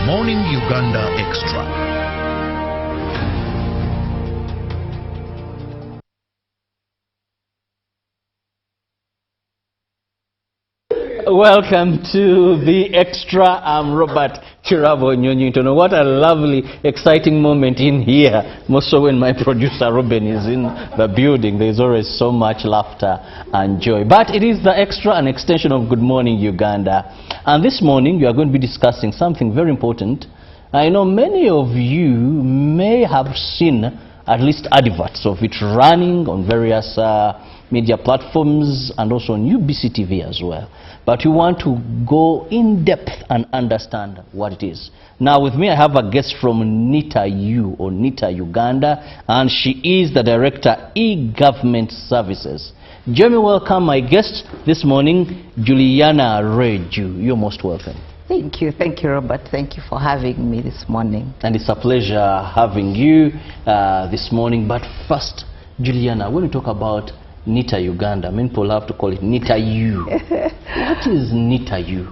Morning Uganda Extra. Welcome to the Extra. I'm Robert Chirabo Nyonyintono. What a lovely, exciting moment in here. Most so when my producer Ruben is in the building, there's always so much laughter and joy. But it is the Extra, an extension of Good Morning Uganda. And this morning we are going to be discussing something very important. I know many of you may have seen at least adverts of it running on various media platforms and also on UBC TV as well. But you want to go in depth and understand what it is. Now with me I have a guest from NITA-U or NITA Uganda, and she is the Director E-Government Services. Join me welcome my guest this morning, Juliana Reju. You're most welcome. Thank you, Robert. Thank you for having me this morning. And it's a pleasure having you this morning. But first, Juliana, when we talk about NITA Uganda, many people have to call it NITA-U. What is NITA-U?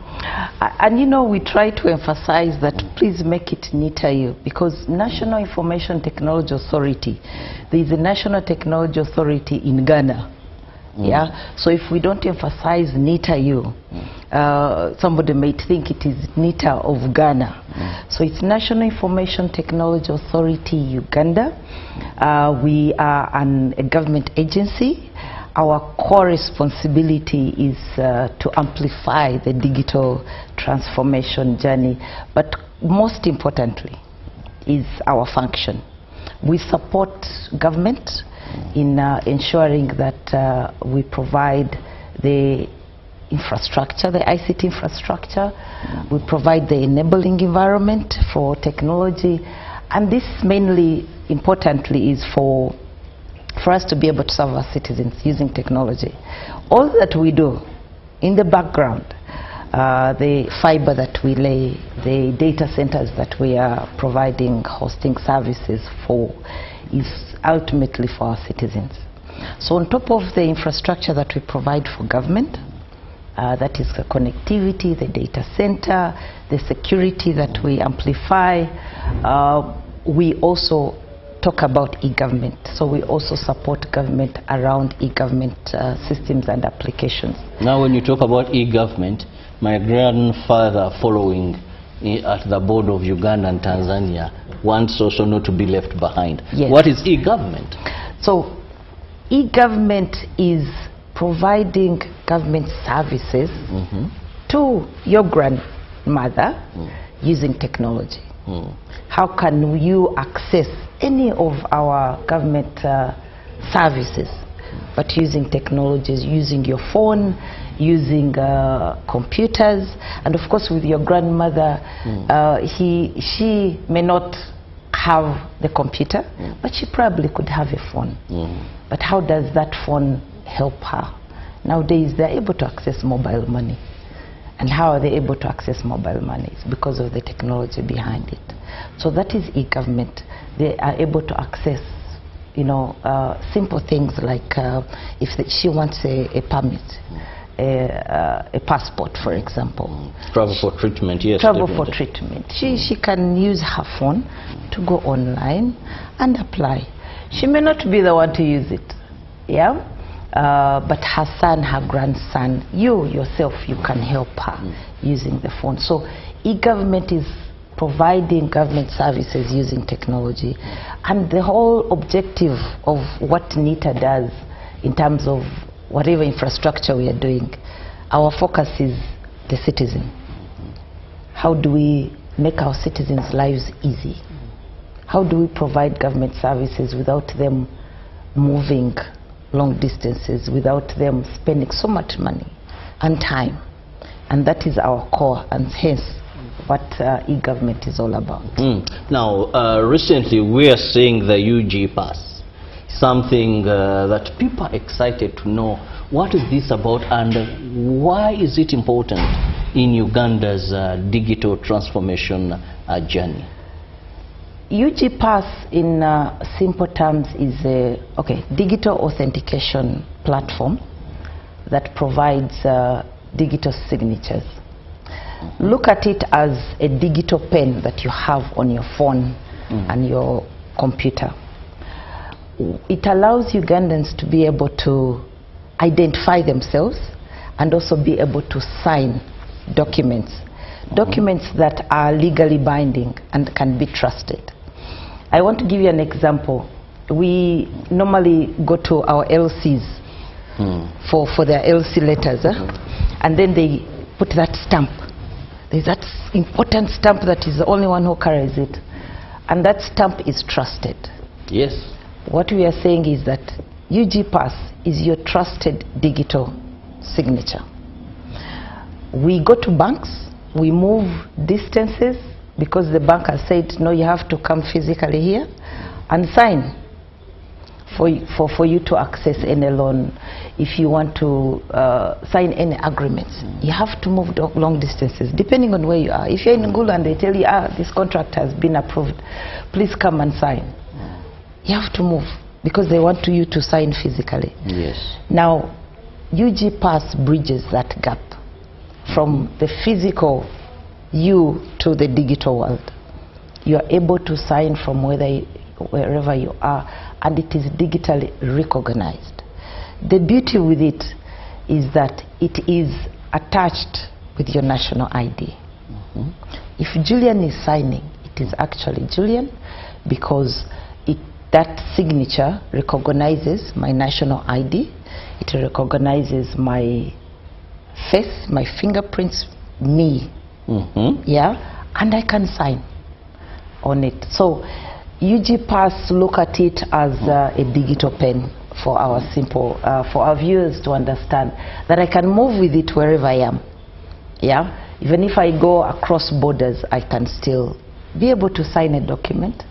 And you know, we try to emphasize that please make it NITA-U, because National Information Technology Authority, there is a National Technology Authority in Ghana. Yeah, so if we don't emphasize NITA-U, somebody might think it is NITA of Ghana. So it's National Information Technology Authority Uganda. We are a government agency. Our core responsibility is to amplify the digital transformation journey, but most importantly is our function. We support government in ensuring that we provide the infrastructure, the ICT infrastructure. We provide the enabling environment for technology, and this mainly, importantly, is for us to be able to serve our citizens using technology. All that we do in the background, the fiber that we lay, the data centers that we are providing hosting services for, is ultimately for our citizens. So on top of the infrastructure that we provide for government, that is the connectivity, the data center, the security that we amplify, we also talk about e-government. So we also support government around e-government systems and applications. Now when you talk about e-government, my grandfather following at the board of Uganda and Tanzania wants also not to be left behind. Yes. What is e-government? So e-government is providing government services to your grandmother using technology. How can you access any of our government services but using technologies, using your phone, using computers, and of course with your grandmother, she may not have the computer, but she probably could have a phone. But how does that phone help her? Nowadays they're able to access mobile money. And how are they able to access mobile money? It's because of the technology behind it. So that is e-government. They are able to access, you know, simple things like if she wants a permit, a passport, for example. Travel for treatment, yes. Travel for treatment. She can use her phone to go online and apply. She may not be the one to use it, yeah? But her son, her grandson, you yourself, you can help her using the phone. So e-government is providing government services using technology. And the whole objective of what NITA does in terms of whatever infrastructure we are doing, our focus is the citizen. How do we make our citizens' lives easy? How do we provide government services without them moving long distances, without them spending so much money and time? And that is our core, and hence what e-government is all about. Now, recently we are seeing the UG Pass, something that people are excited to know. What is this about, and why is it important in Uganda's digital transformation journey? UG Pass, in simple terms, is a digital authentication platform that provides digital signatures. Look at it as a digital pen that you have on your phone and your computer. It allows Ugandans to be able to identify themselves and also be able to sign documents. Documents that are legally binding and can be trusted. I want to give you an example. We normally go to our LCs for their LC letters, and then they put that stamp. There's that important stamp that is the only one who carries it, and that stamp is trusted. Yes. What we are saying is that UG Pass is your trusted digital signature. We go to banks, we move distances because the bank has said, no, you have to come physically here and sign for you to access any loan. If you want to sign any agreements, you have to move long distances, depending on where you are. If you're in Ngulu and they tell you, this contract has been approved, please come and sign. You have to move because they want you to sign physically. Yes. Now, UG Pass bridges that gap from the physical you to the digital world. You are able to sign from wherever you are, and it is digitally recognized. The beauty with it is that it is attached with your national ID. If Julian is signing, it is actually Julian because that signature recognizes my national ID. It recognizes my face, my fingerprints, me. Yeah, and I can sign on it. So UG Pass, look at it as a digital pen for our for our viewers to understand that I can move with it wherever I am. Yeah, even if I go across borders, I can still be able to sign a document,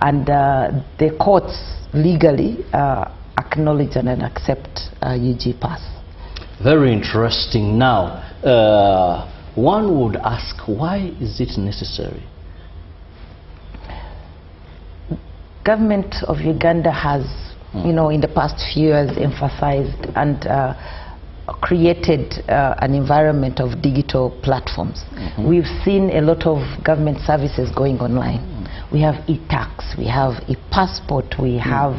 and the courts legally acknowledge and accept UG Pass. Very interesting. Now, one would ask, why is it necessary? Government of Uganda has, you know, in the past few years emphasized and created an environment of digital platforms. We've seen a lot of government services going online. We have e-tax, we have e-passport, we have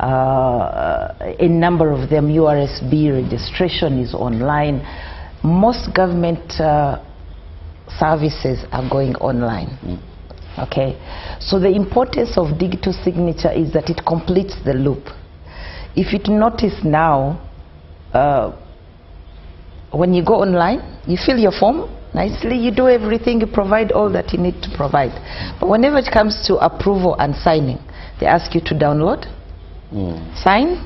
a number of them. URSB registration is online. Most government services are going online. Okay, so the importance of digital signature is that it completes the loop. If you notice now, when you go online, you fill your form nicely, you do everything, you provide all that you need to provide. But whenever it comes to approval and signing, they ask you to download, sign,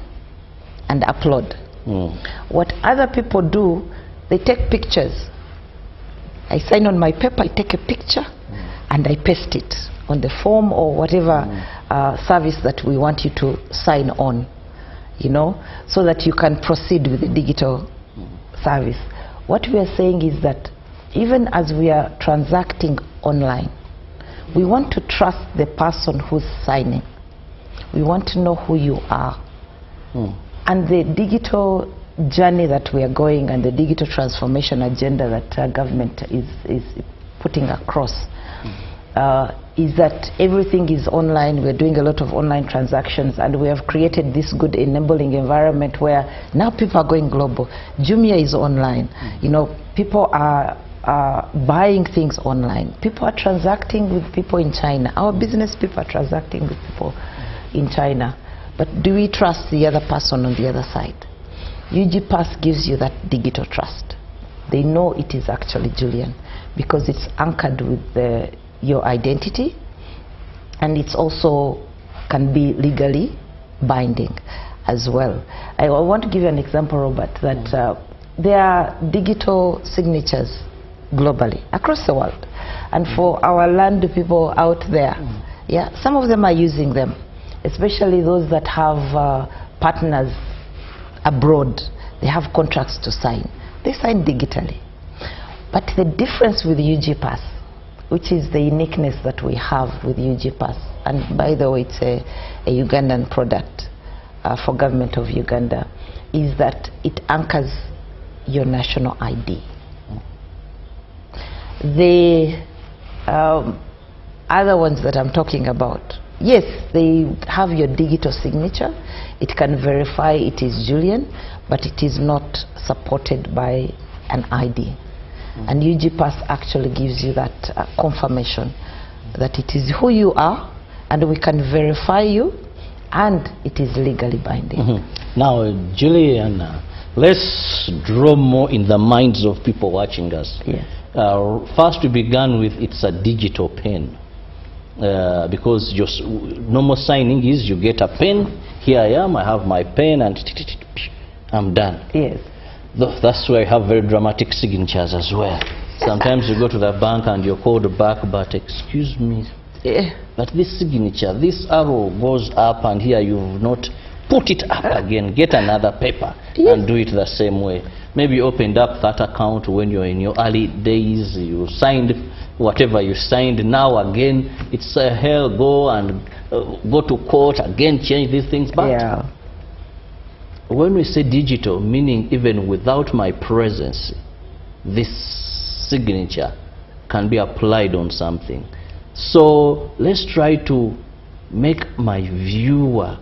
and upload. What other people do, they take pictures. I sign on my paper, I take a picture, and I paste it on the form or whatever service that we want you to sign on, you know, so that you can proceed with the digital service. What we are saying is that even as we are transacting online, we want to trust the person who's signing. We want to know who you are. And the digital journey that we are going and the digital transformation agenda that our government is putting across is that everything is online. We're doing a lot of online transactions, and we have created this good enabling environment where now people are going global. Jumia is online. You know, people are buying things online. People are transacting with people in China. Our business people are transacting with people in China. But do we trust the other person on the other side? UG Pass gives you that digital trust. They know it is actually Julian because it's anchored with your identity, and it's also can be legally binding as well. I want to give you an example, Robert, that there are digital signatures globally across the world, and for our land people out there, yeah, some of them are using them, especially those that have partners abroad. They have contracts to sign. They sign digitally. But the difference with UG Pass, which is the uniqueness that we have with UG Pass, and by the way, it's a Ugandan product for government of Uganda, is that it anchors your national ID. The other ones that I'm talking about, yes, they have your digital signature. It can verify it is Julian, but it is not supported by an ID. And UGPass actually gives you that confirmation that it is who you are, and we can verify you, and it is legally binding. Now, Juliana, let's draw more in the minds of people watching us. Yes. First, we began with it's a digital pen. Because your normal signing is you get a pen, here I am, I have my pen, and I'm done. Yes. That's why I have very dramatic signatures as well. Sometimes you go to the bank and you're called back, but excuse me, but this signature, this arrow goes up, and here you've not put it up again. Get another paper and do it the same way. Maybe you opened up that account when you're in your early days, you signed whatever you signed. Now again, it's a hell, go and go to court again, change these things. But when we say digital, meaning even without my presence, this signature can be applied on something. So let's try to make my viewer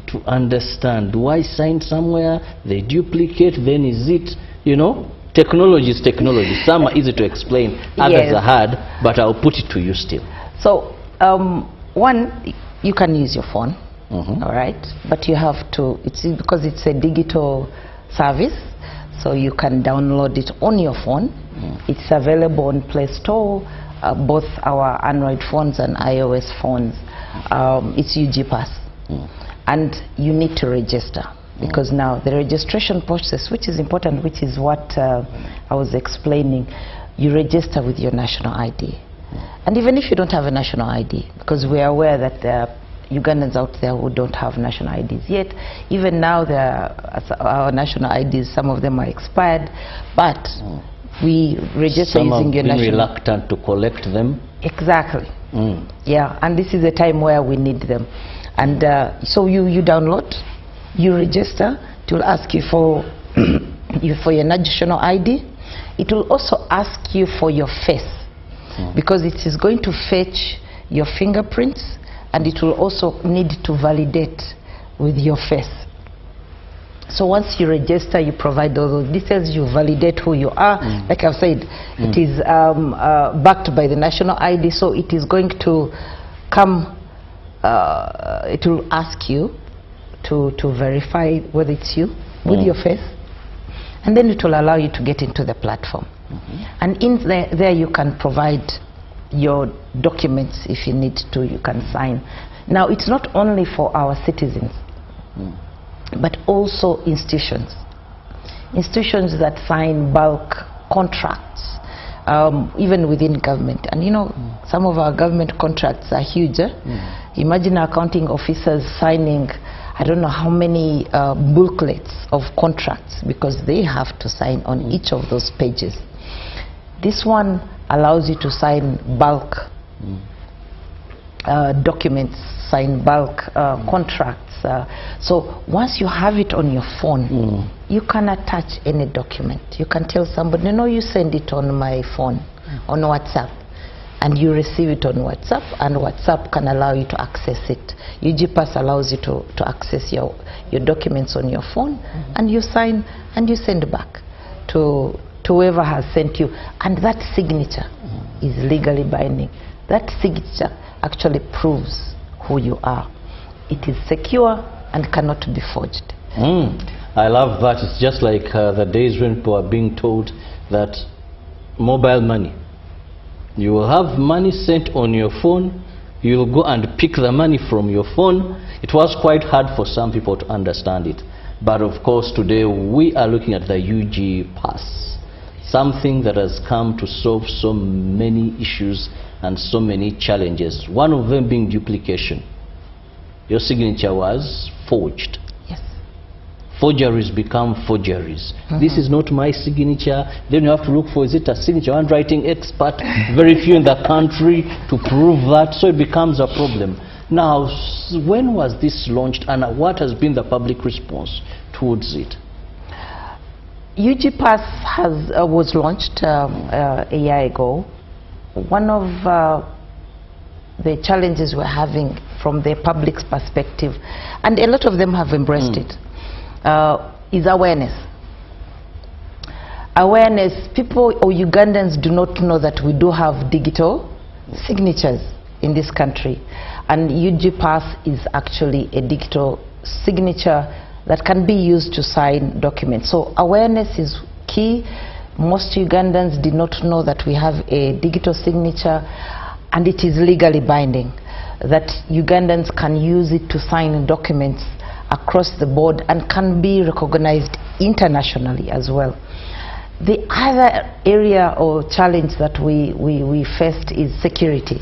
to understand, do I sign somewhere, they duplicate, then is it, you know, technology is technology. Some are easy to explain, others are hard, but I'll put it to you still. So one, you can use your phone, all right, but you have to, it's because it's a digital service, so you can download it on your phone. It's available on Play Store, both our Android phones and iOS phones. It's UGPass. And you need to register, because now the registration process, which is important, which is what I was explaining, you register with your national ID. And even if you don't have a national ID, because we are aware that there are Ugandans out there who don't have national IDs yet, even now our national IDs, some of them are expired, but we register using your national. Some have been reluctant to collect them. Exactly. Yeah, and this is a time where we need them. And so you download, you register. It will ask you for your national ID. It will also ask you for your face, because it is going to fetch your fingerprints, and it will also need to validate with your face. So once you register, you provide all those details, you validate who you are. Like I've said, it is backed by the national ID, so it is going to come. It will ask you to verify whether it's you with your face, and then it will allow you to get into the platform. And in there you can provide your documents if you need to. You can sign. Now it's not only for our citizens, but also institutions that sign bulk contracts, even within government. And you know, some of our government contracts are huge. Imagine accounting officers signing, I don't know how many booklets of contracts, because they have to sign on each of those pages. This one allows you to sign bulk documents, sign bulk contracts. So once you have it on your phone, you can attach any document. You can tell somebody, no, you send it on my phone, on WhatsApp, and you receive it on WhatsApp, and WhatsApp can allow you to access it. UGPass allows you to access your documents on your phone, and you sign and you send back to whoever has sent you. And that signature is legally binding. That signature actually proves who you are. It is secure and cannot be forged. I love that. It's just like the days when people are being told that mobile money, you will have money sent on your phone, you will go and pick the money from your phone. It was quite hard for some people to understand it. But of course today we are looking at the UGPass, something that has come to solve so many issues and so many challenges, one of them being duplication. Your signature was forged. Yes. Forgeries become forgeries. This is not my signature. Then you have to look for, is it a signature? Handwriting expert, very few in the country to prove that, so it becomes a problem. Now, when was this launched, and what has been the public response towards it? UG Pass was launched a year ago. One of the challenges we're having from the public's perspective, and a lot of them have embraced it, is awareness. Awareness. People or Ugandans do not know that we do have digital signatures in this country, and UG Pass is actually a digital signature that can be used to sign documents. So awareness is key. Most Ugandans did not know that we have a digital signature, and it is legally binding, that Ugandans can use it to sign documents across the board and can be recognized internationally as well. The other area or challenge that we faced is security.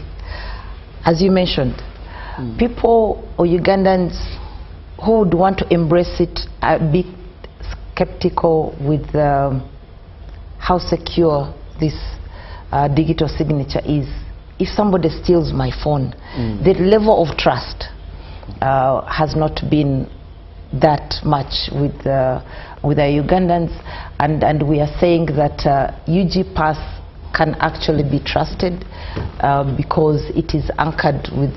As you mentioned, people or Ugandans who would want to embrace it are a bit skeptical with how secure this digital signature is. If somebody steals my phone, the level of trust has not been that much with the Ugandans, and we are saying that UG Pass can actually be trusted because it is anchored with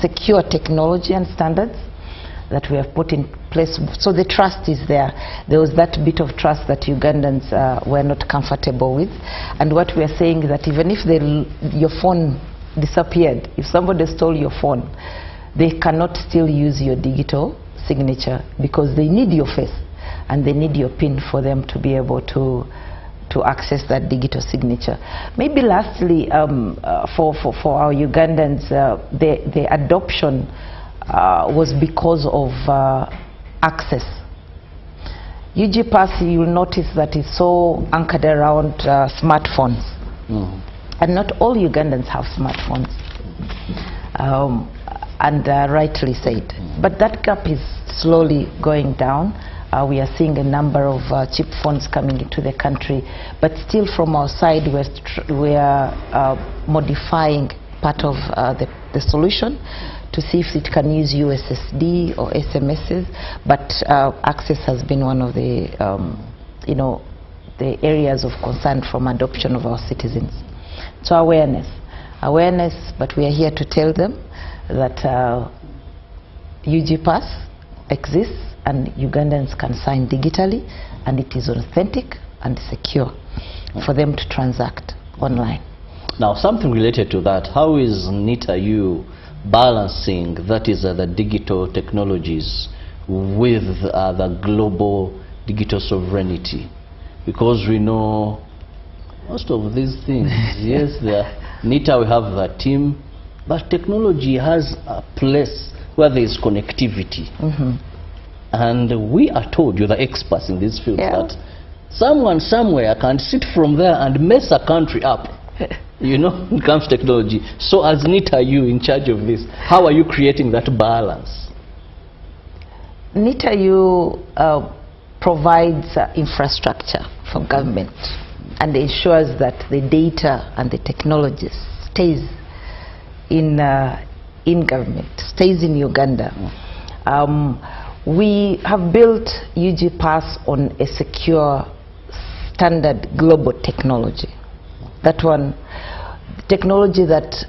secure technology and standards that we have put in place. So the trust is there. There was that bit of trust that Ugandans were not comfortable with. And what we are saying is that even if your phone disappeared, if somebody stole your phone, they cannot still use your digital signature because they need your face and they need your PIN for them to be able to access that digital signature. Maybe lastly, for our Ugandans, the adoption was because of access. UG Pass, you'll notice that it's so anchored around smartphones. And not all Ugandans have smartphones. And rightly said. But that gap is slowly going down. We are seeing a number of cheap phones coming into the country. But still from our side, we are modifying part of the solution to see if it can use USSD or SMSs, but access has been one of the, the areas of concern from adoption of our citizens. So awareness, but we are here to tell them that UG Pass exists and Ugandans can sign digitally, and it is authentic and secure for them to transact online. Now, something related to that, how is NITA-U balancing, that is the digital technologies with the global digital sovereignty? Because we know most of these things, yes, NITA, we have the team, but technology has a place where there is connectivity. And we are told, you're the experts in this field, that someone somewhere can sit from there and mess a country up. You know, when it comes to technology. So as NITA-U in charge of this, how are you creating that balance? NITA-U provides infrastructure for government and ensures that the data and the technology stays in government, stays in Uganda. We have built UG Pass on a secure standard global technology. That one, technology that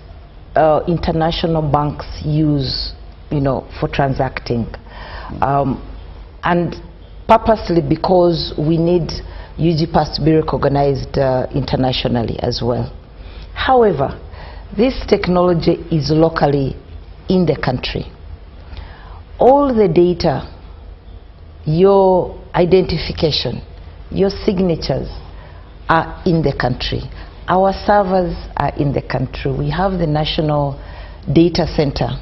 international banks use, for transacting, and purposely because we need UG Pass to be recognized internationally as well. However, this technology is locally in the country. All the data, your identification, your signatures are in the country. Our servers are in the country. We have the national data center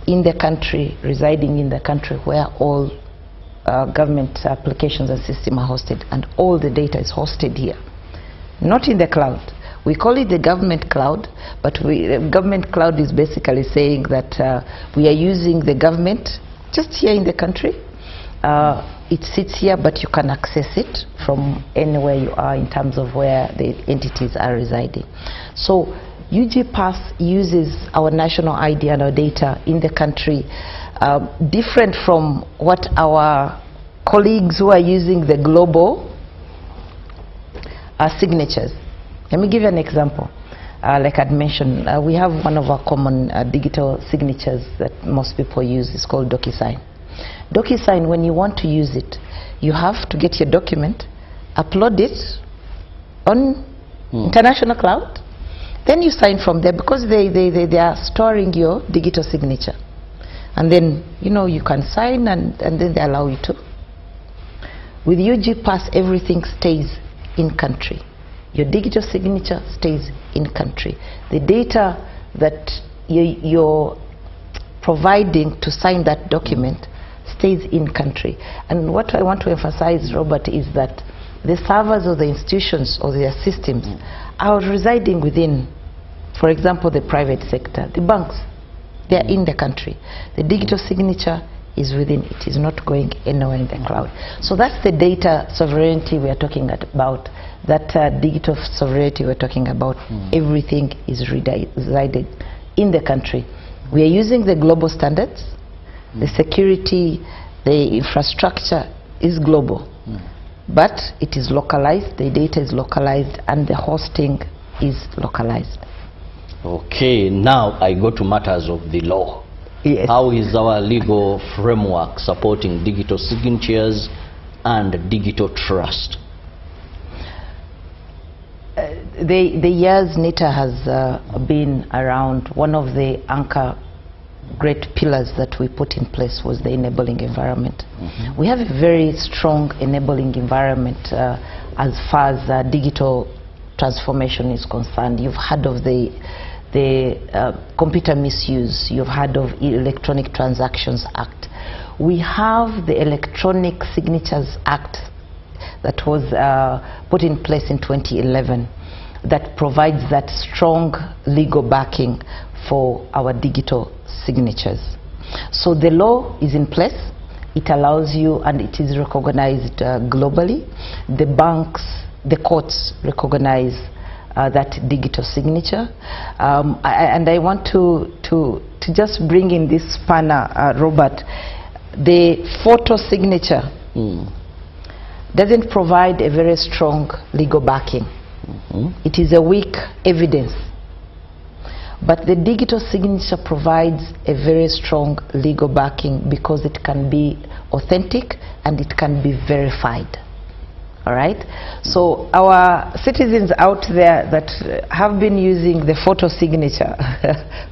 in the country, residing in the country, where all government applications and systems are hosted, and all the data is hosted here, not in the cloud. We call it the government cloud, but government cloud is basically saying that we are using the government just here in the country. It sits here, but you can access it from anywhere you are in terms of where the entities are residing. So UG Pass uses our national ID and our data in the country, different from what our colleagues who are using the global signatures. Let me give you an example. Like I'd mentioned, we have one of our common digital signatures that most people use. It's called DocuSign. DocuSign, when you want to use it, you have to get your document, upload it on international cloud, then you sign from there, because they are storing your digital signature. And then, you know, you can sign and then they allow you to. With UGPass, everything stays in country. Your digital signature stays in country. The data that you're providing to sign that document stays in country. And what I want to emphasize, Robert, is that the servers of the institutions or their systems are residing within, for example, the private sector, the banks. They are in the country. The digital signature is within. It is not going anywhere in the cloud. So that's the data sovereignty we are talking about. That digital sovereignty we're talking about. Everything is resided in the country. We are using the global standards. The security, the infrastructure is global. But it is localized, the data is localized, and the hosting is localized. Okay, now I go to matters of the law. Yes. How is our legal framework supporting digital signatures and digital trust? The years NITA has been around. One of the anchor great pillars that we put in place was the enabling environment. We have a very strong enabling environment as far as digital transformation is concerned. You've heard of the computer misuse. You've heard of Electronic Transactions Act. We have the Electronic Signatures Act that was put in place in 2011 that provides that strong legal backing for our digital signatures. So the law is in place. It allows you, and it is recognized globally. The banks, the courts recognize that digital signature. And I want to just bring in this spanner, Robert. The photo signature doesn't provide a very strong legal backing. It is a weak evidence. But the digital signature provides a very strong legal backing because it can be authentic and it can be verified. All right? So our citizens out there that have been using the photo signature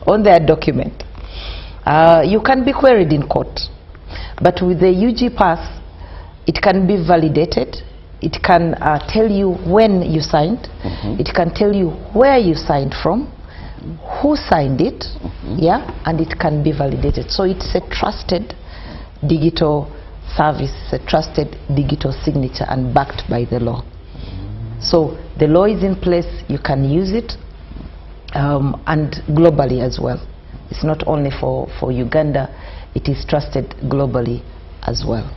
on their document, you can be queried in court. But with the UGPass, it can be validated. It can tell you when you signed. It can tell you where you signed from, who signed it, yeah, and it can be validated. So it's a trusted digital service, a trusted digital signature, and backed by the law. So the law is in place. You can use it, and globally as well. It's not only for Uganda. It is trusted globally as well.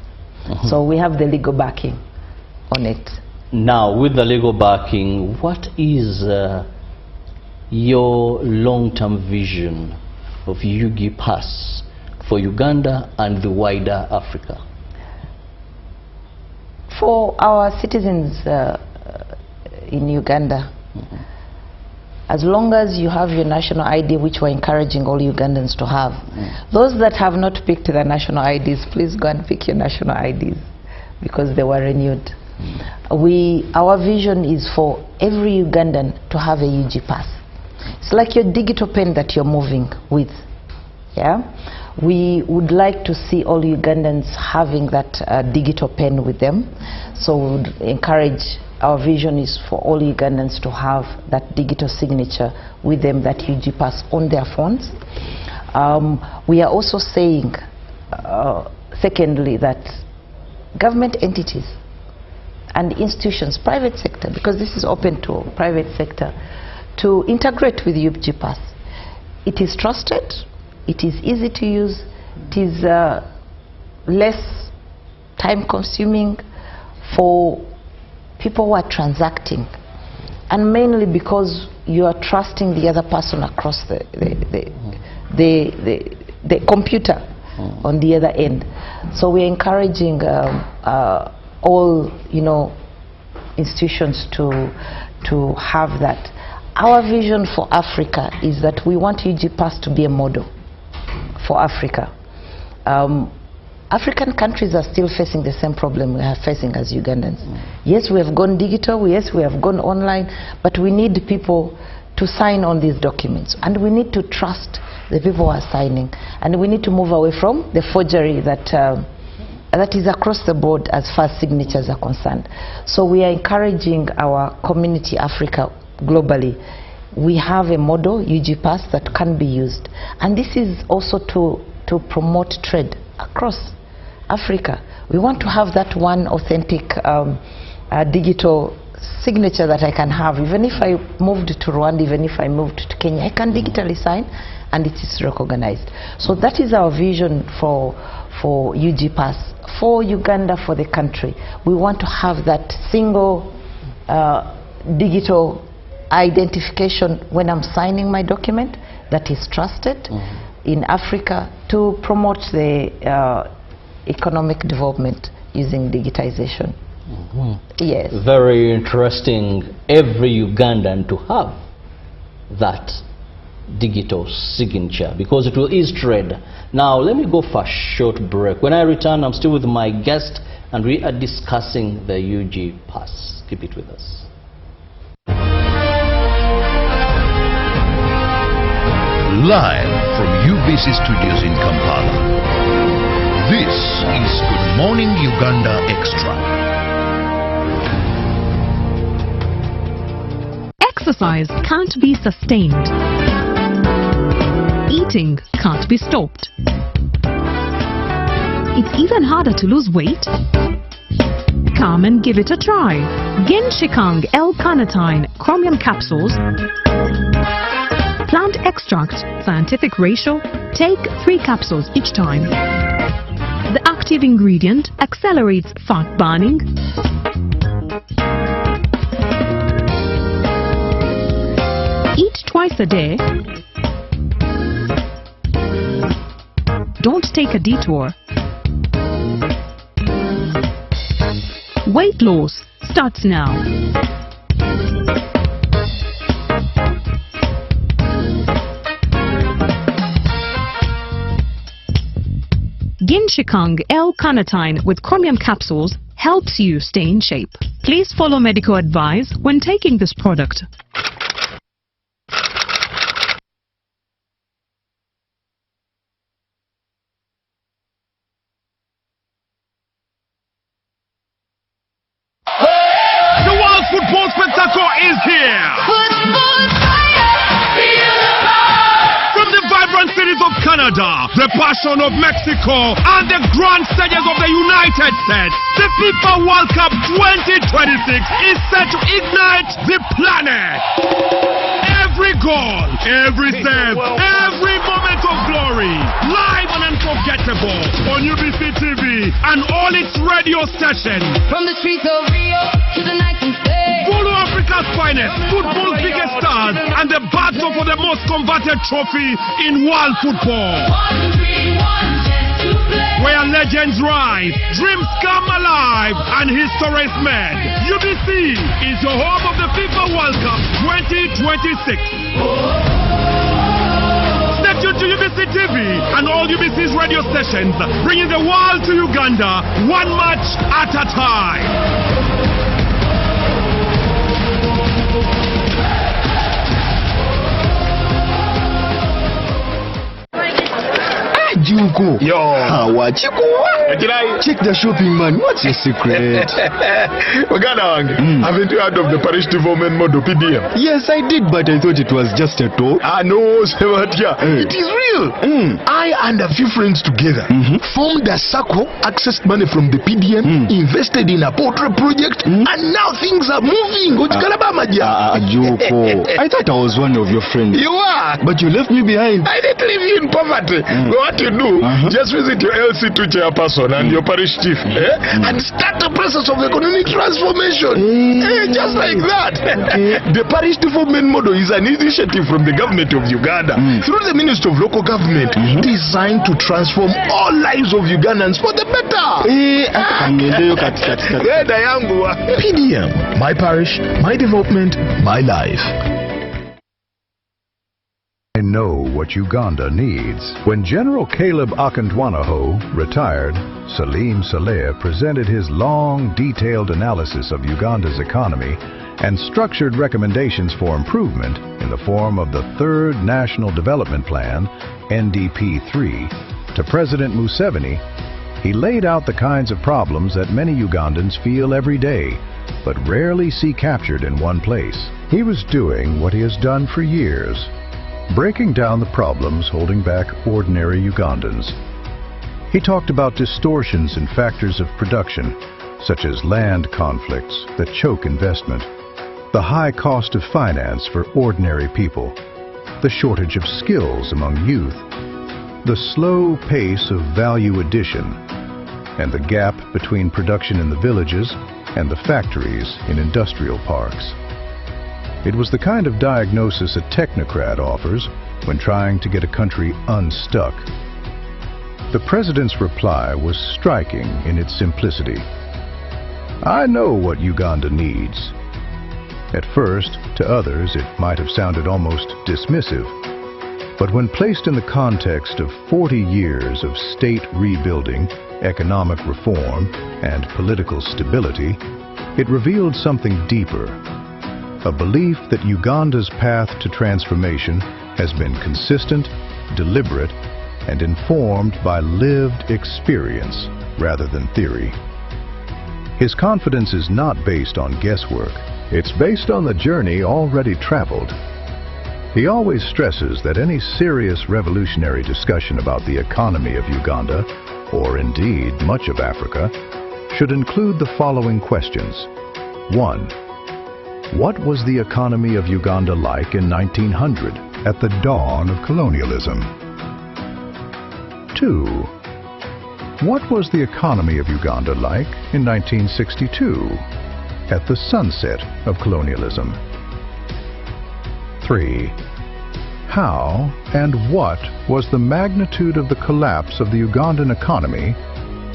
So we have the legal backing on it. Now, with the legal backing, what is your long-term vision of UGPass for Uganda and the wider Africa? For our citizens in Uganda, as long as you have your national ID, which we're encouraging all Ugandans to have, those that have not picked their national IDs, please go and pick your national IDs because they were renewed. Our vision is for every Ugandan to have a UGPass. It's like your digital pen that you're moving with. Yeah, we would like to see all Ugandans having that digital pen with them. So we would encourage. Our vision is for all Ugandans to have that digital signature with them, that UGPass on their phones. We are also saying, secondly, that government entities and institutions, private sector, because this is open to private sector, to integrate with UGPass. It is trusted, it is easy to use, it is less time consuming for people who are transacting, and mainly because you are trusting the other person across the computer. on the other end. So we're encouraging all, institutions to have that. Our vision for Africa is that we want UGPass to be a model for Africa. African countries are still facing the same problem we are facing as Ugandans. Yes, we have gone digital, yes, we have gone online, but we need people to sign on these documents, and we need to trust the people who are signing, and we need to move away from the forgery that is across the board as far as signatures are concerned. So we are encouraging our community, Africa, globally. We have a model, UGPass, that can be used, and this is also to promote trade across Africa. We want to have that one authentic digital signature that I can have. Even if I moved to Rwanda, even if I moved to Kenya, I can digitally sign and it is recognized. So that is our vision for UGPass, for Uganda, for the country. We want to have that single digital identification when I'm signing my document that is trusted in Africa to promote the economic development using digitization. Yes. Very interesting. Every Ugandan to have that digital signature, because it will ease trade. Now let me go for a short break. When I return, I'm still with my guest and we are discussing the UGPass. Keep it with us. Live from UBC Studios in Kampala. This is Good Morning Uganda Extra. Exercise can't be sustained. Eating can't be stopped. It's even harder to lose weight. Come and give it a try. Genshikang L-carnitine chromium capsules. Plant extract, scientific ratio, take 3 capsules each time. The active ingredient accelerates fat burning, eat twice a day, don't take a detour. Weight loss starts now. Genshikang L-carnitine with chromium capsules helps you stay in shape. Please follow medical advice when taking this product. The World Football Spectacle is here! From the vibrant cities of Canada, the passion of Mexico, and the grand stages of the United States, the FIFA World Cup 2026 is set to ignite the planet. Every goal, every save, every moment of glory, live and unforgettable on UBC TV and all its radio stations. From the streets of Rio to the night and day. Follow Africa's finest, football's biggest stars, and the battle for the most converted trophy in world football. 1, 3, 1, just to play. Where legends rise, dreams come alive, and history is made. UBC is the home of the FIFA World Cup 2026. Stay tuned to UBC TV and all UBC's radio stations, bringing the world to Uganda, one match at a time. Juko. Yo. Check the shopping, man. What's your secret? Haven't you heard of the Parish Development Model PDM? Yes, I did, but I thought it was just a talk. No, it is real. I and a few friends together formed a circle, accessed money from the PDM, invested in a poultry project, and now things are moving. Juko. I thought I was one of your friends. You are. But you left me behind. I didn't leave you in poverty. What you do, just visit your LC2 chairperson chairperson and your parish chief, and start the process of economic transformation. Just like that. The parish development model is an initiative from the government of Uganda through the Ministry of Local Government designed to transform all lives of Ugandans for the better. PDM, my parish, my development, my life. I know what Uganda needs. When General Caleb Akantwanaho retired, Salim Saleh presented his long, detailed analysis of Uganda's economy and structured recommendations for improvement in the form of the Third National Development Plan, NDP-3, to President Museveni. He laid out the kinds of problems that many Ugandans feel every day, but rarely see captured in one place. He was doing what he has done for years, breaking down the problems holding back ordinary Ugandans. He talked about distortions in factors of production, such as land conflicts that choke investment, the high cost of finance for ordinary people, the shortage of skills among youth, the slow pace of value addition, and the gap between production in the villages and the factories in industrial parks. It was the kind of diagnosis a technocrat offers when trying to get a country unstuck. The president's reply was striking in its simplicity. I know what Uganda needs. At first, to others, it might have sounded almost dismissive. But when placed in the context of 40 years of state rebuilding, economic reform, and political stability, it revealed something deeper. A belief that Uganda's path to transformation has been consistent, deliberate, and informed by lived experience rather than theory. His confidence is not based on guesswork. It's based on the journey already traveled. He always stresses that any serious revolutionary discussion about the economy of Uganda, or indeed much of Africa, should include the following questions. 1. What was the economy of Uganda like in 1900, at the dawn of colonialism? 2. What was the economy of Uganda like in 1962, at the sunset of colonialism? 3. How and what was the magnitude of the collapse of the Ugandan economy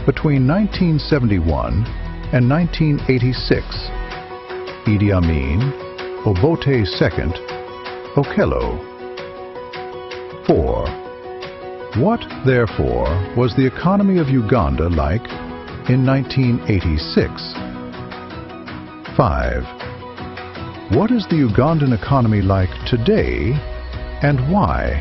between 1971 and 1986? Idi Amin, Obote II, Okello. 4. What, therefore, was the economy of Uganda like in 1986? 5. What is the Ugandan economy like today, and why?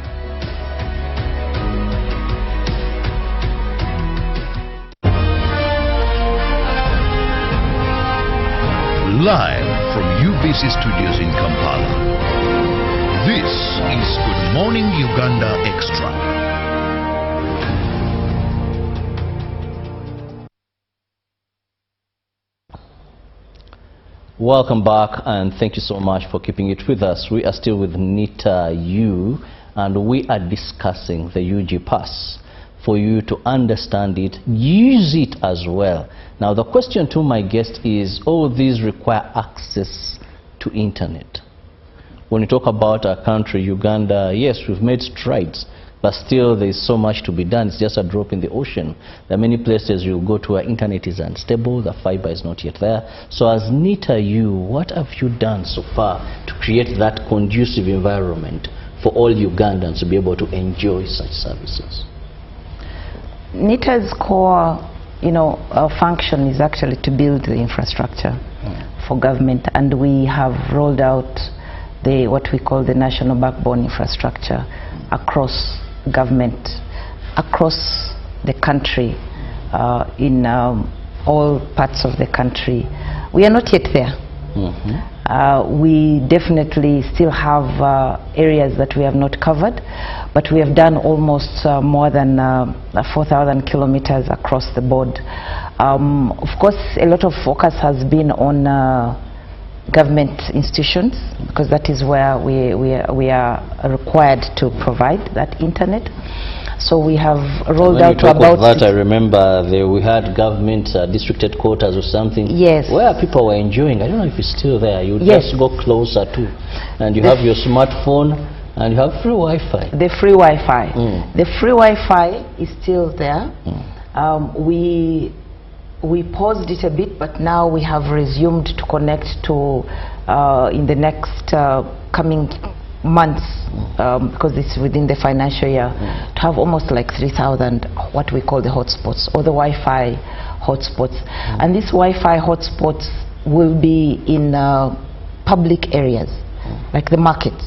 Live from UBC Studios in Kampala. This is Good Morning Uganda Extra. Welcome back, and thank you so much for keeping it with us. We are still with Nita Yu, and we are discussing the UG Pass. For you to understand it, use it as well. Now the question to my guest is, all these require access to internet. When you talk about our country, Uganda, yes, we've made strides, but still there's so much to be done. It's just a drop in the ocean. There are many places you go to where internet is unstable, the fiber is not yet there. So as Nita Yu, what have you done so far to create that conducive environment for all Ugandans to be able to enjoy such services? NITA's core, function is actually to build the infrastructure for government, and we have rolled out what we call the national backbone infrastructure across government, across the country, in all parts of the country. We are not yet there. We definitely still have areas that we have not covered, but we have done almost more than 4,000 kilometers across the board. Of course, a lot of focus has been on government institutions, because that is where we are required to provide that internet. So we have rolled out to about... that, I remember we had government district headquarters or something. Yes. Where people were enjoying. I don't know if it's still there. You Yes. just go closer to, and you have your smartphone, and you have free Wi-Fi. The free Wi-Fi. The free Wi-Fi is still there. We paused it a bit, but now we have resumed to connect to in the next coming months, because it's within the financial year, to have almost like 3,000 what we call the hotspots, or the Wi-Fi hotspots. And these Wi-Fi hotspots will be in public areas, like the markets.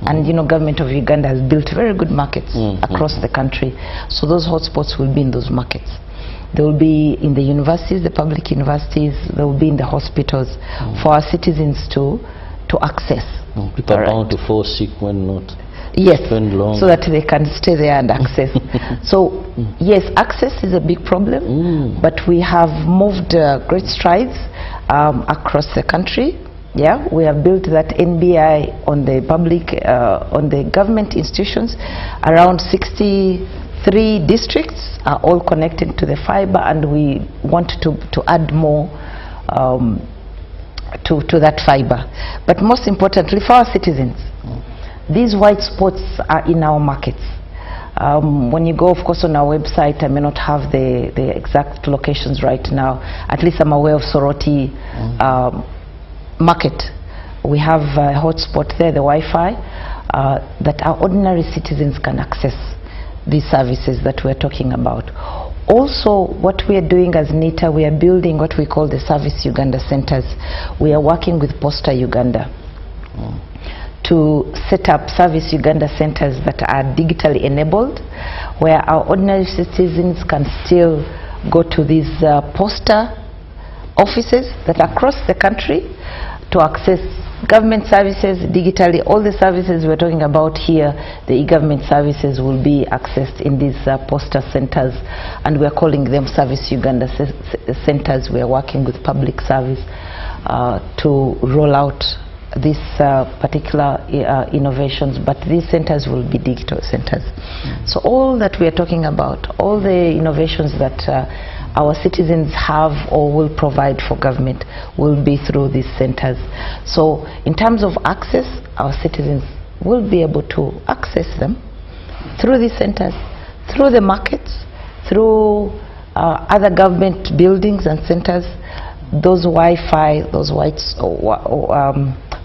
And you know, government of Uganda has built very good markets across the country. So those hotspots will be in those markets. They will be in the universities, the public universities. They will be in the hospitals for our citizens to access. People are bound to fall sick when not. Yes, so that they can stay there and access. So yes, access is a big problem, but we have moved great strides across the country. Yeah, we have built that NBI on the public, on the government institutions. Around 63 districts are all connected to the fiber, and we want to add more to that fiber. But most importantly, for our citizens, these white spots are in our markets. When you go, of course, on our website, I may not have the exact locations right now. At least I'm aware of Soroti market. We have a hotspot there, the Wi-Fi, that our ordinary citizens can access these services that we're talking about. Also, what we are doing as NITA, we are building what we call the Service Uganda centers. We are working with Posta Uganda to set up Service Uganda centers that are digitally enabled, where our ordinary citizens can still go to these Posta offices that are across the country to access government services digitally. All the services we're talking about here, the e-government services, will be accessed in these Posta centers, and we're calling them Service Uganda centers. We're working with public service to roll out these particular innovations, but these centers will be digital centers. So all that we are talking about, all the innovations that our citizens have or will provide for government, will be through these centers. So in terms of access, our citizens will be able to access them through these centers, through the markets, through other government buildings and centers. Those Wi-Fi, those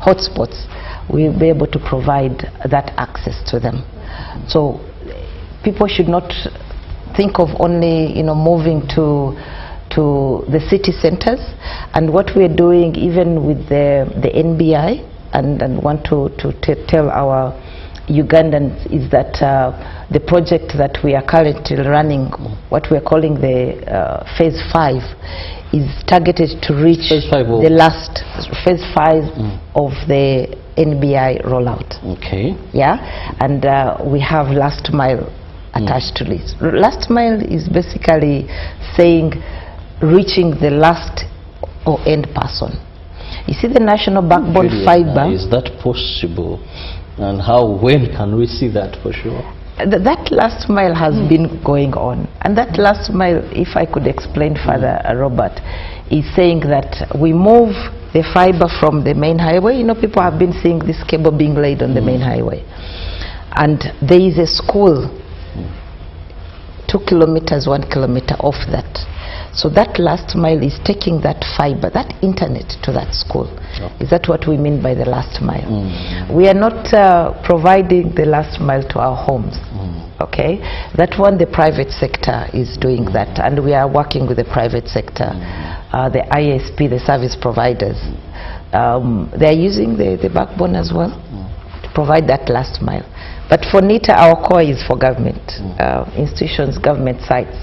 hotspots, we'll be able to provide that access to them. So people should not think of only, you know, moving to the city centers. And what we're doing, even with the NBI, and want to tell our Ugandans, is that the project that we are currently running, what we're calling the phase 5, is targeted to reach the last phase 5 of the NBI rollout. Okay. Yeah, and we have last mile attached to this. Last mile is basically saying reaching the last or end person. You see, the national backbone fiber. Is that possible? And how, when can we see that for sure? That last mile has been going on, and that last mile, if I could explain further, Robert, is saying that we move the fiber from the main highway. You know, people have been seeing this cable being laid on the main highway, and there is a school 2 kilometers, 1 kilometer off that. So that last mile is taking that fiber, that internet, to that school. Is that what we mean by the last mile? We are not providing the last mile to our homes. Okay, that one, the private sector is doing that, and we are working with the private sector, the ISP, the service providers. They are using the backbone as well to provide that last mile. But for NITA, our core is for government institutions, government sites.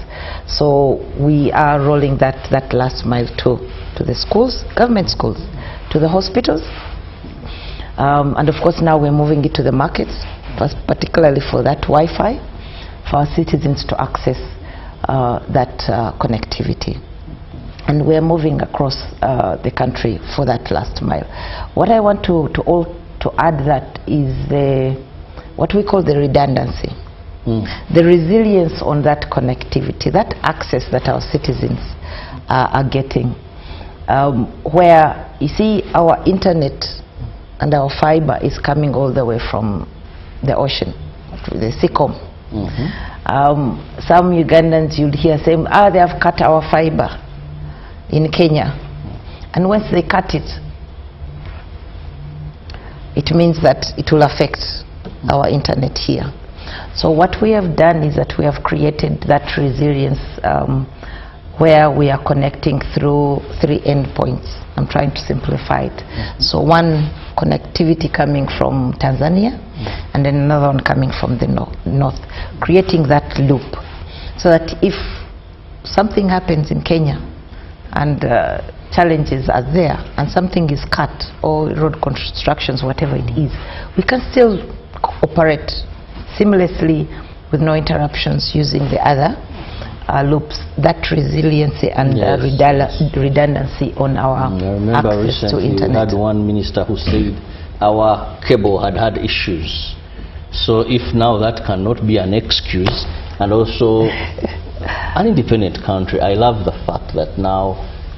So we are rolling that last mile to the schools, government schools, to the hospitals, and of course now we're moving it to the markets, particularly for that Wi-Fi, for our citizens to access that connectivity. And we're moving across the country for that last mile. What I want to add that is what we call the redundancy. The resilience on that connectivity, that access that our citizens are getting, where you see our internet and our fiber is coming all the way from the ocean, the Seacom. Some Ugandans you'd hear saying, they have cut our fiber in Kenya. And once they cut it, it means that it will affect our internet here. So what we have done is that we have created that resilience where we are connecting through 3 endpoints. I'm trying to simplify it. So one connectivity coming from Tanzania, and then another one coming from the north, creating that loop so that if something happens in Kenya and challenges are there and something is cut or road constructions, whatever it is, we can still operate seamlessly with no interruptions using the other loops. That resiliency and redundancy on our access to internet. We had one minister who said our cable had issues. So if now that cannot be an excuse, and also an independent country, I love the fact that now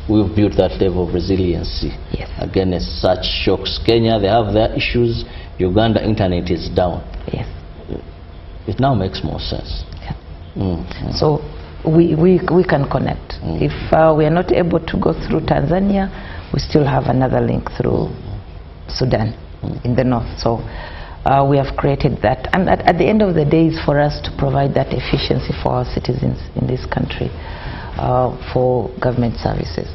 we've built that level of resiliency against such shocks. Kenya, they have their issues. Uganda, internet is down. It now makes more sense. So we can connect. If we are not able to go through Tanzania, we still have another link through Sudan in the north. So we have created that, and at the end of the day, is for us to provide that efficiency for our citizens in this country for government services.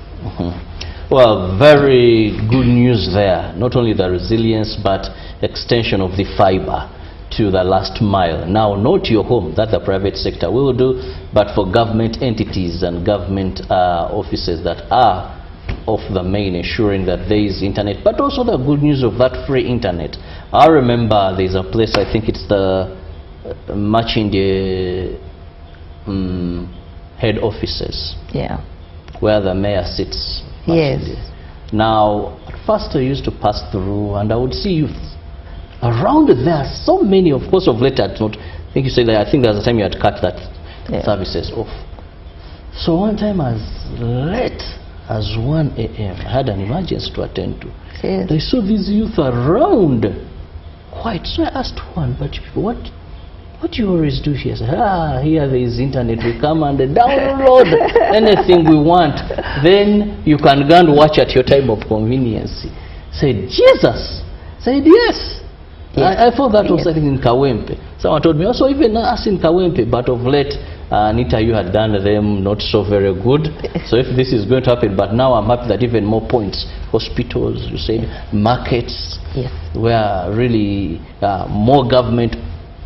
Well, very good news there. Not only the resilience, but extension of the fiber to the last mile. Now, not your home, that the private sector will do, but for government entities and government offices that are of the main, ensuring that there is internet, but also the good news of that free internet. I remember there's a place, I think it's the Machinde head offices, where the mayor sits. Now, at first I used to pass through and I would see youth around there. So many, of course, of late. I think you said that. I think there was a time you had cut that services off. So one time, as late as 1 a.m., I had an emergency to attend to. I saw these youth around quite. So I asked one, but what do you always do here? I said, here there is internet. We come and download anything we want. Then you can go and watch at your time of convenience. Said, Jesus. Said, yes. I thought that was something in Kawempe. Someone told me, also even us in Kawempe, but of late, Anita, you had done them not so very good. So if this is going to happen, but now I'm happy that even more points, hospitals, you said, markets, where really more government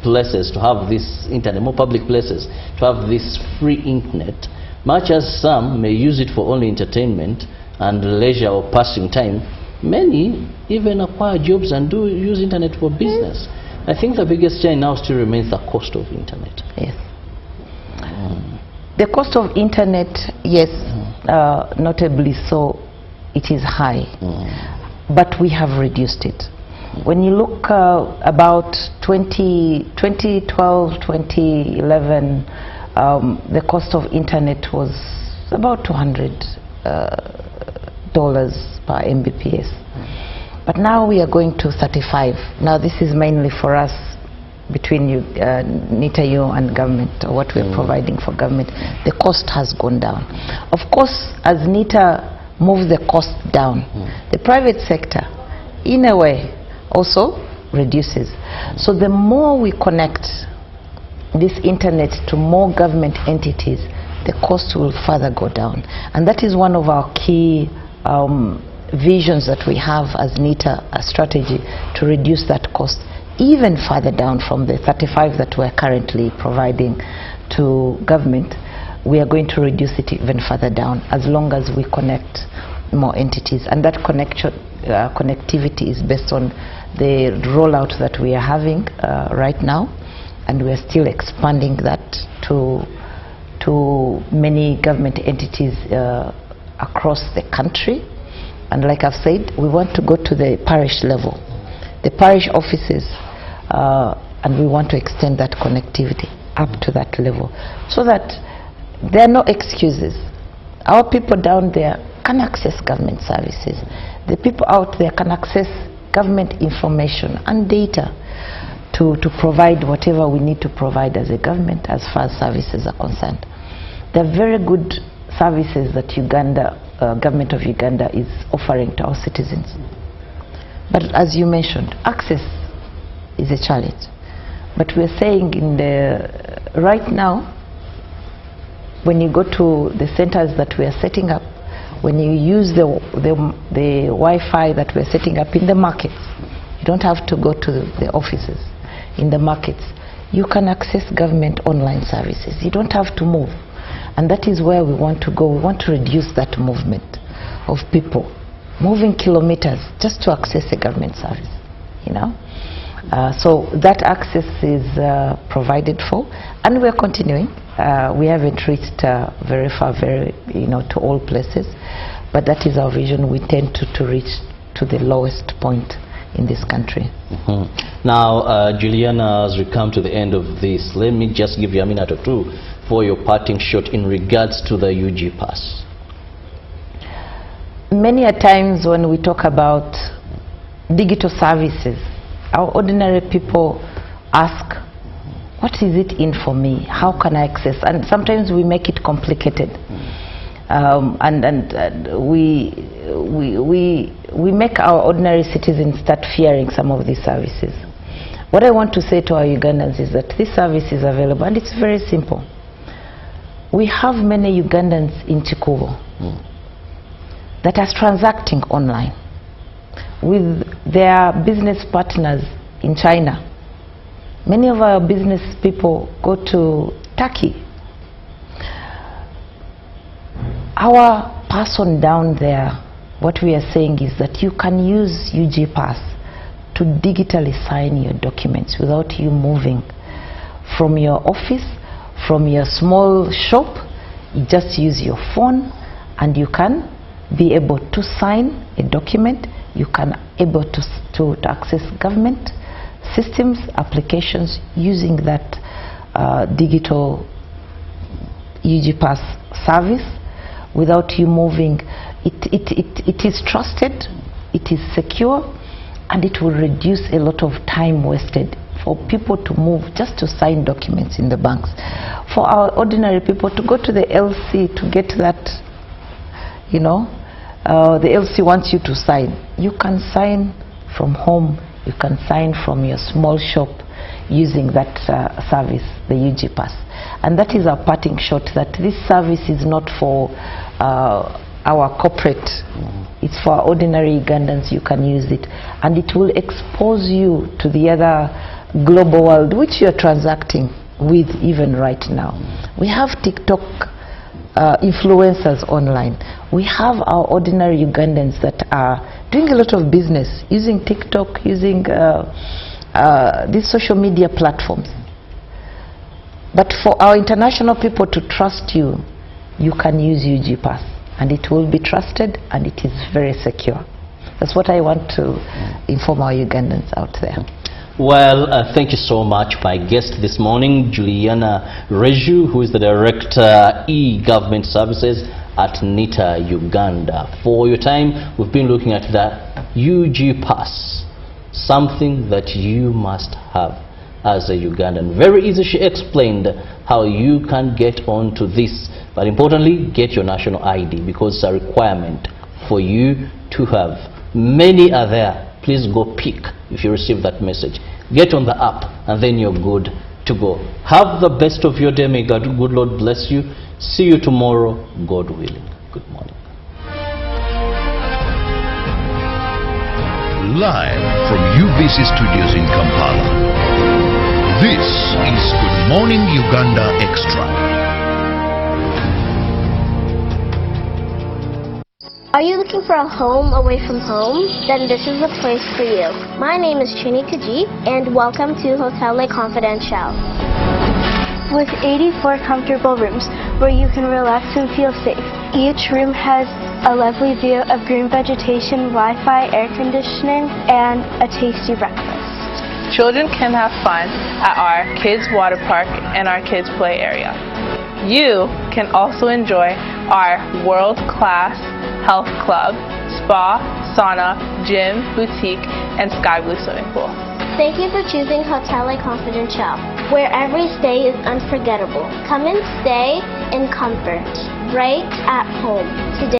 places to have this internet, more public places to have this free internet, much as some may use it for only entertainment and leisure or passing time. Many even acquire jobs and do use internet for business. I think the biggest challenge now still remains the cost of internet. The cost of internet, notably so, it is high, but we have reduced it. When you look about 2012, 2011, the cost of internet was about $200 per Mbps. But now we are going to 35. Now this is mainly for us, between you, NITA-U and government, or what we're providing for government. The cost has gone down. Of course, as NITA moves the cost down, the private sector, in a way, also reduces. So the more we connect this internet to more government entities, the cost will further go down. And that is one of our key visions that we have as NITA, a strategy to reduce that cost even further down from the 35 that we're currently providing to government. We are going to reduce it even further down as long as we connect more entities. And that connectivity is based on the rollout that we are having right now, and we are still expanding that to many government entities across the country. And like I've said, we want to go to the parish level, the parish offices, and we want to extend that connectivity. up to that level, so that there are no excuses. Our people down there can access government services. The people out there can access government information and data to provide whatever we need to provide as a government as far as services are concerned. There are very good services that government of Uganda is offering to our citizens. But as you mentioned, access is a challenge. But we're saying right now, when you go to the centers that we are setting up, when you use the Wi-Fi that we're setting up in the markets, you don't have to go to the offices. In the markets, you can access government online services. You don't have to move. And that is where we want to go. We want to reduce that movement of people moving kilometers just to access a government service, you know. So that access is provided for, and we're continuing. We haven't reached very far, to all places, but that is our vision. We tend to reach to the lowest point in this country. Now, Juliana, as we come to the end of this, let me just give you a minute or two for your parting shot in regards to the UG Pass. Many a times when we talk about digital services, our ordinary people ask, what is it in for me? How can I access? And sometimes we make it complicated. We make our ordinary citizens start fearing some of these services. What I want to say to our Ugandans is that this service is available, and it's very simple. We have many Ugandans in Chikubo that are transacting online with their business partners in China. Many of our business people go to Turkey. Our person down there, what we are saying is that you can use UG Pass to digitally sign your documents without you moving from your office, from your small shop. You just use your phone and you can be able to sign a document. You can able to access government systems, applications using that digital UG Pass service without you moving. It is trusted, it is secure, and it will reduce a lot of time wasted for people to move just to sign documents in the banks. For our ordinary people to go to the LC to get that, the LC wants you to sign. You can sign from home, you can sign from your small shop using that service, the UG Pass. And that is our parting shot, that this service is not for our corporate, it's for our ordinary Ugandans. You can use it, and it will expose you to the other global world which you're transacting with even right now. We have TikTok influencers online. We have our ordinary Ugandans that are doing a lot of business using TikTok, using these social media platforms. But for our international people to trust you, you can use UG Pass, and it will be trusted, and it is very secure. That's what I want to inform our Ugandans out there. Well, thank you so much. My guest this morning, Juliana Reju, who is the Director E-Government Services at NITA Uganda. For your time, we've been looking at the UG Pass, something that you must have as a Ugandan. Very easy, she explained how you can get onto this, but importantly, get your national ID, because it's a requirement for you to have. Many are there. Please go pick if you receive that message. Get on the app, and then you're good to go. Have the best of your day. May God, good Lord bless you. See you tomorrow, God willing. Good morning. Live from UBC Studios in Kampala, this is Good Morning Uganda Extra. Are you looking for a home away from home? Then this is the place for you. My name is Chini Kaji, and welcome to Hotel Le Confidential. With 84 comfortable rooms where you can relax and feel safe. Each room has a lovely view of green vegetation, Wi-Fi, air conditioning, and a tasty breakfast. Children can have fun at our kids' water park and our kids' play area. You can also enjoy our world-class health club, spa, sauna, gym, boutique, and sky blue swimming pool. Thank you for choosing Hotel Le Confidential, where every stay is unforgettable. Come and stay in comfort, right at home. Today